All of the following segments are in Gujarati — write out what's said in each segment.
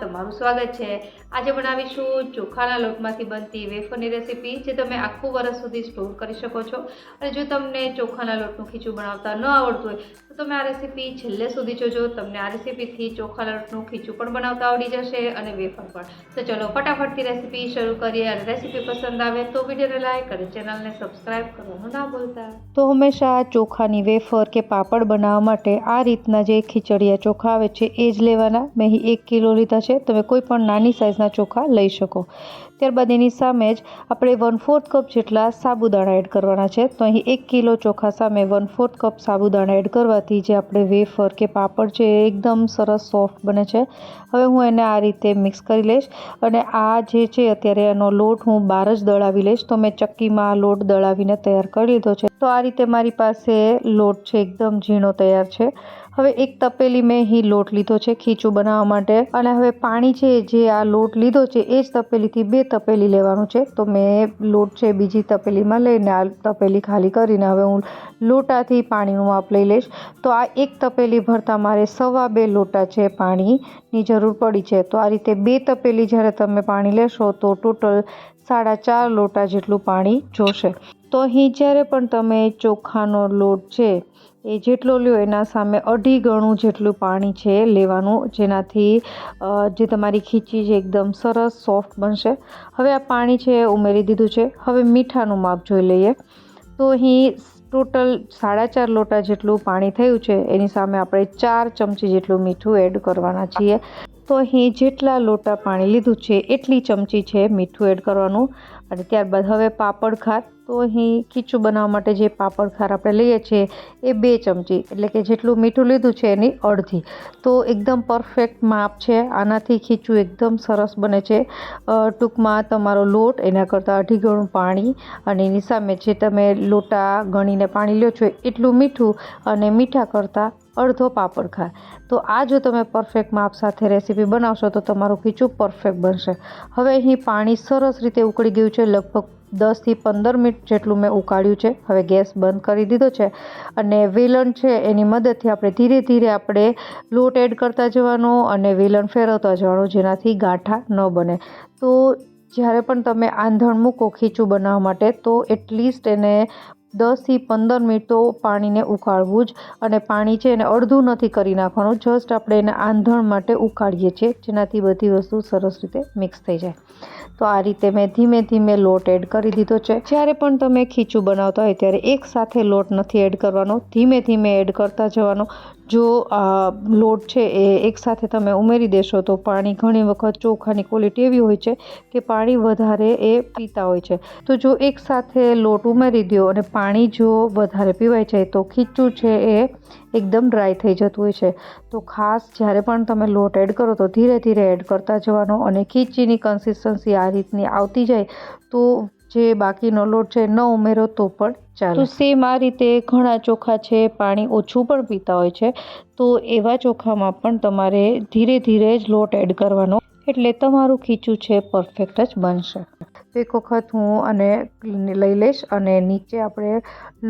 તમારું સ્વાગત છે। આજે બનાવીશું ચોખાના લોટમાંથી બનતી વેફરની રેસીપી, જે તમે આખું વર્ષ સુધી સ્ટોર કરી શકો છો। અને જો તમને ચોખાના લોટનું ખીચું બનાવતા ન આવડતું હોય તો તમે આ રેસીપી છેલ્લે સુધી જોજો। તમને આ રેસીપીથી ચોખાના લોટનું ખીચું પણ બનાવતા આવડી જશે અને વેફર પણ। તો ચલો ફટાફટથી રેસીપી શરૂ કરીએ। અને રેસીપી પસંદ આવે તો વિડીયોને લાઈક અને ચેનલને સબસ્ક્રાઈબ કરવાનું ના ભૂલતા। તો હંમેશા ચોખાની વેફર કે પાપડ બનાવવા માટે આ રીતના જે ખીચડિયા ચોખા આવે છે એ જ લેવાના। મેં અહીં 1 કિલો લીધા છે, તમે કોઈ પણ નાની સાઇઝના ચોખા લઈ શકો। ત્યારબાદ એની સામે જ આપણે 1/4 કપ જેટલા સાબુદાણા એડ કરવાના છે। તો અહીં 1 કિલો ચોખા સામે 1/4 કપ સાબુદાણા એડ કરવાથી જે આપણે વેફર કે પાપડ છે એ એકદમ સરસ સોફ્ટ બને છે। હવે હું એને આ રીતે મિક્સ કરી લઈશ અને આ જે છે અત્યારે એનો લોટ હું બહાર જ દળાવી લઈશ। તો મેં ચક્કીમાં લોટ દળાવીને તૈયાર કરી લીધો છે। તો આ રીતે મારી પાસે લોટ છે એકદમ ઝીણો તૈયાર છે। હવે એક તપેલી મેં અહીં લોટ લીધો છે ખીચું બનાવવા માટે, અને હવે પાણી છે જે આ લોટ લીધો છે એ જ તપેલીથી 2 તપેલી લેવાનું છે। તો મેં લોટ છે બીજી તપેલીમાં લઈને આ તપેલી ખાલી કરીને હવે હું લોટાથી પાણીનું માપ લઈ લઈશ। તો આ એક તપેલી ભરતા મારે 2.25 લોટા છે પાણીની જરૂર પડી છે। તો આ રીતે 2 તપેલી જ્યારે તમે પાણી લેશો તો ટોટલ 4.5 લોટા જેટલું પાણી જોશે। તો અહીં જ્યારે પણ તમે ચોખાનો લોટ છે એ જેટલો લ્યો એના સામે 2.5 ગણું જેટલું પાણી છે લેવાનું, જેનાથી જે તમારી ખીચી છે એકદમ સરસ સોફ્ટ બનશે। હવે આ પાણી છે ઉમેરી દીધું છે। હવે મીઠાનું માપ જોઈ લઈએ। તો અહીં ટોટલ 4.5 લોટા જેટલું પાણી થયું છે, એની સામે આપણે 4 ચમચી જેટલું મીઠું એડ કરવાના છીએ। તો અહીં જેટલા લોટા પાણી લીધું છે એટલી ચમચી છે મીઠું એડ કરવાનું। અને ત્યારબાદ હવે પાપડ ખાર, તો અહીં ખીચું બનાવવા માટે જે પાપડ ખાર આપણે લઈએ છીએ એ 2 ચમચી, એટલે કે જેટલું મીઠું લીધું છે એની અડધી। તો એકદમ પરફેક્ટ માપ છે, આનાથી ખીચું એકદમ સરસ બને છે। ટૂંકમાં તમારો લોટ એના કરતાં 2.5 ગણું પાણી અને એની સામે જે તમે લોટા ગણીને પાણી લ્યો છો એટલું મીઠું, અને મીઠા કરતાં અડધો પાપડ ખાર। તો આ જો તમે પરફેક્ટ માપ સાથે રેસીપી બનાવશો તો તમારું ખીચું પરફેક્ટ બનશે। હવે અહીં પાણી સરસ રીતે ઉકળી ગયું છે, લગભગ 10 થી 15 મિનિટ જેટલું મેં ઉકાળ્યું છે। હવે ગેસ બંધ કરી દીધો છે અને વેલણ છે એની મદદથી આપણે ધીરે ધીરે આપણે લોટ એડ કરતા જવાનો અને વેલણ ફેરવતા જવાનું, જેનાથી ગાંઠા ન બને। તો જ્યારે પણ તમે આંધણ મૂકો ખીચું બનાવવા માટે તો એટલીસ્ટ એને 10 થી 15 મિનિટ તો પાણીને ઉકાળવું જ, અને પાણી છે એને અડધું નથી કરી નાખવાનું, જસ્ટ આપણે એને આંધણ માટે ઉકાળીએ છીએ, જેનાથી બધી વસ્તુ સરસ રીતે મિક્સ થઈ જાય। તો આ રીતે મેં ધીમે ધીમે લોટ એડ કરી દીધો છે। જ્યારે પણ તમે ખીચું બનાવતા હોય ત્યારે એકસાથે લોટ નથી એડ કરવાનો, ધીમે ધીમે એડ કરતા જવાનો। જો લોટ છે એ એકસાથે તમે ઉમેરી દેશો તો પાણી ઘણી વખત ચોખાની ક્વોલિટી એવી હોય છે કે પાણી વધારે એ પીતા હોય છે। તો જો એકસાથે લોટ ઉમેરી દો અને પાણી જો વધારે પીવાઈ જાય તો ખીચું છે એ એકદમ ડ્રાય થઈ જતું હોય છે। તો ખાસ જ્યારે પણ તમે લોટ એડ કરો તો ધીરે ધીરે એડ કરતા જવાનો, અને ખીચીની કન્સિસ્ટન્સી આ રીતની આવતી જાય તો જે બાકીનો લોટ છે ન ઉમેરો તો પણ ચાલે। તો સેમ આ રીતે ઘણા ચોખા છે પાણી ઓછું પણ પીતા હોય છે, તો એવા ચોખામાં પણ તમારે ધીરે ધીરે જ લોટ એડ કરવાનો, એટલે તમારું ખીચું છે પરફેક્ટ જ બનશે। તો એક વખત હું આને લઈ લઈશ અને નીચે આપણે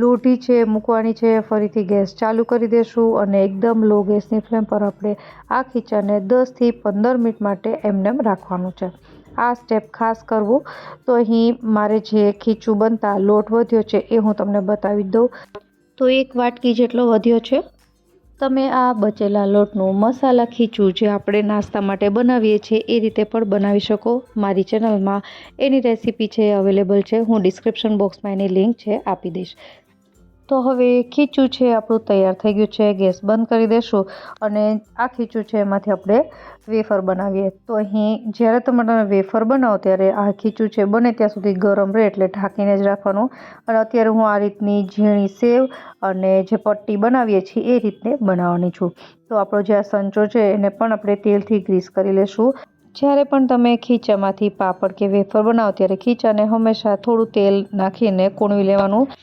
લોઢી છે મૂકવાની છે। ફરીથી ગેસ ચાલુ કરી દઈશું અને એકદમ લો ગેસની ફ્લેમ પર આપણે આ ખીચાને 10 થી 15 મિનિટ માટે એમનેમ રાખવાનું છે। આ સ્ટેપ ખાસ કરવું। તો અહીં મારે જે ખીચું બનતા લોટ વધ્યો છે એ હું તમને બતાવી દઉં। તો 1 વાટકી જેટલો વધ્યો છે। તમે આ બચેલા લોટનું મસાલા ખીચું જે આપણે નાસ્તા માટે બનાવીએ છીએ એ રીતે પણ બનાવી શકો। મારી ચેનલમાં એની રેસીપી છે અવેલેબલ છે, હું ડિસ્ક્રિપ્શન બોક્સમાં એની લિંક છે આપી દઈશ। તો હવે ખીચું છે આપણું તૈયાર થઈ ગયું છે, ગેસ બંધ કરી દઈશું અને આ ખીચું છે એમાંથી આપણે વેફર બનાવીએ। તો અહીં જ્યારે તમે વેફર બનાવો ત્યારે આ ખીચું છે બને ત્યાં સુધી ગરમ રહે એટલે ઢાંકીને જ રાખવાનું। અને અત્યારે હું આ રીતની ઝીણી સેવ અને જે પટ્ટી બનાવીએ છીએ એ રીતને બનાવવાની છું। તો આપણો જે આ સંચો છે એને પણ આપણે તેલથી ગ્રીસ કરી લેશું। જ્યારે પણ તમે ખીચામાંથી પાપડ કે વેફર બનાવો ત્યારે ખીચાને હંમેશા થોડું તેલ નાખીને કોણવી લેવાનું।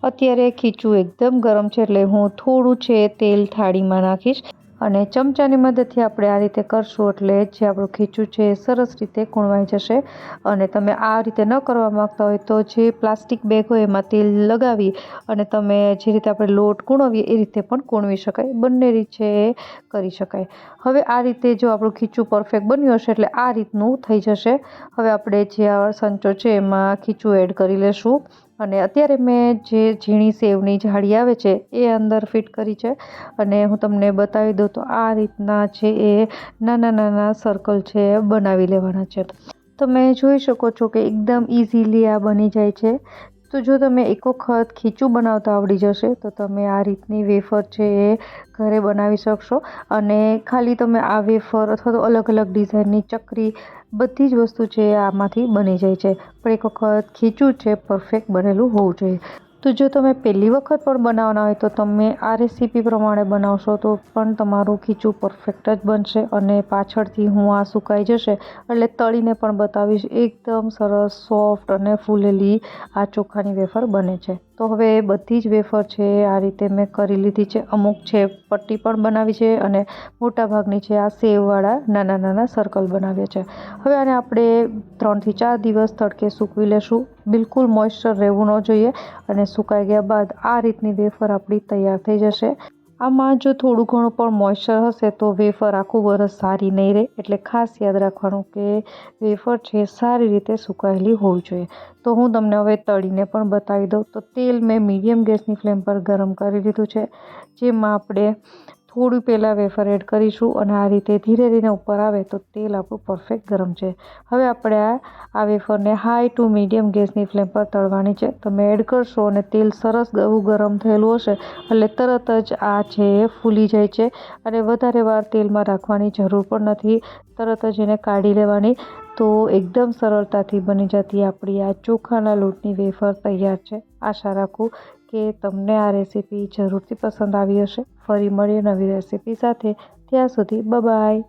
અત્યારે ખીચું એકદમ ગરમ છે એટલે હું થોડું છે તેલ થાળીમાં નાખીશ અને ચમચાની મદદથી આપણે આ રીતે કરશું એટલે જે આપણું ખીચું છે એ સરસ રીતે કૂણવાઈ જશે. અને તમે આ રીતે ન કરવા માગતા હોય તો જે પ્લાસ્ટિક બેગ હોય એમાં તેલ લગાવી અને તમે જે રીતે આપણે લોટ કૂણવીએ એ રીતે પણ કૂણવી શકાય. બંને રીતે કરી શકાય. હવે આ રીતે જો આપણું ખીચું પરફેક્ટ બન્યું હશે એટલે આ રીતનું થઈ જશે. હવે આપણે જે આ સંચો છે એમાં ખીચું એડ કરી લેશું. અને અત્યારે મેં જે ઝીણી સેવની જાળી આવે છે એ અંદર ફિટ કરી છે. અને હું તમને બતાવી દઉં તો આ રીતના છે એ નાના નાના સર્કલ છે બનાવી લેવાના છે. તમે જોઈ શકો છો કે એકદમ ઇઝીલી આ બની જાય છે. તો જો તમે એક વખત ખીચું બનાવતા આવડી જશે તો તમે આ રીતની વેફર છે એ ઘરે બનાવી શકશો. અને ખાલી તમે આ વેફર અથવા તો અલગ અલગ ડિઝાઇનની ચકરી બધી જ વસ્તુ છે એ આમાંથી બની જાય છે. પણ એક વખત ખીચું છે પરફેક્ટ બનેલું હોવું જોઈએ. તો જો તમે પહેલી વખત પણ બનાવવાના હોય તો તમે આ રેસીપી પ્રમાણે બનાવશો તો પણ તમારું ખીચું પરફેક્ટ જ બનશે. અને પાછળથી હું આ સુકાઈ જશે એટલે તળીને પણ બતાવીશ. એકદમ સરસ સોફ્ટ અને ફૂલેલી આ ચોખાની વેફર બને છે. તો હવે બધી જ વેફર છે આ રીતે મેં કરી લીધી છે. અમુક છે પટ્ટી પણ બનાવી છે અને મોટાભાગની છે આ સેવવાળા નાના નાના સર્કલ બનાવ્યા છે. હવે આને આપણે 3 થી 4 દિવસ તડકે સૂકવી લેશું. બિલકુલ મોઇસ્ચર રહેવું ન જોઈએ. અને સુકાઈ ગયા બાદ આ રીતની વેફર આપણી તૈયાર થઈ જશે. આમાં જો થોડું ઘણું પણ મોઇસ્ચર હશે તો વેફર આખું વરસ સારી નહીં રહે. એટલે ખાસ યાદ રાખવાનું કે વેફર છે સારી રીતે સુકાયેલી હોવી જોઈએ. તો હું તમને હવે તળીને પણ બતાવી દઉં. તો તેલ મેં મીડિયમ ગેસની ફ્લેમ પર ગરમ કરી લીધું છે. જેમાં આપણે થોડું પહેલાં વેફર એડ કરીશું અને આ રીતે ધીરે ધીરે ઉપર આવે તો તેલ આપણું પરફેક્ટ ગરમ છે. હવે આપણે આ વેફરને હાઈ ટુ મીડિયમ ગેસની ફ્લેમ પર તળવાની છે. તમે એડ કરશો અને તેલ સરસ એવું ગરમ થયેલું હશે એટલે તરત જ આ છે એ ફૂલી જાય છે. અને વધારે વાર તેલમાં રાખવાની જરૂર પણ નથી. તરત જ એને કાઢી લેવાની. તો એકદમ સરળતાથી બની જતી આપણી આ ચોખાના લોટની વેફર તૈયાર છે. આશા રાખું કે તમને આ રેસીપી જરૂરથી પસંદ આવી હશે. ફરી મળીએ નવી રેસીપી સાથે. ત્યાં સુધી બાય.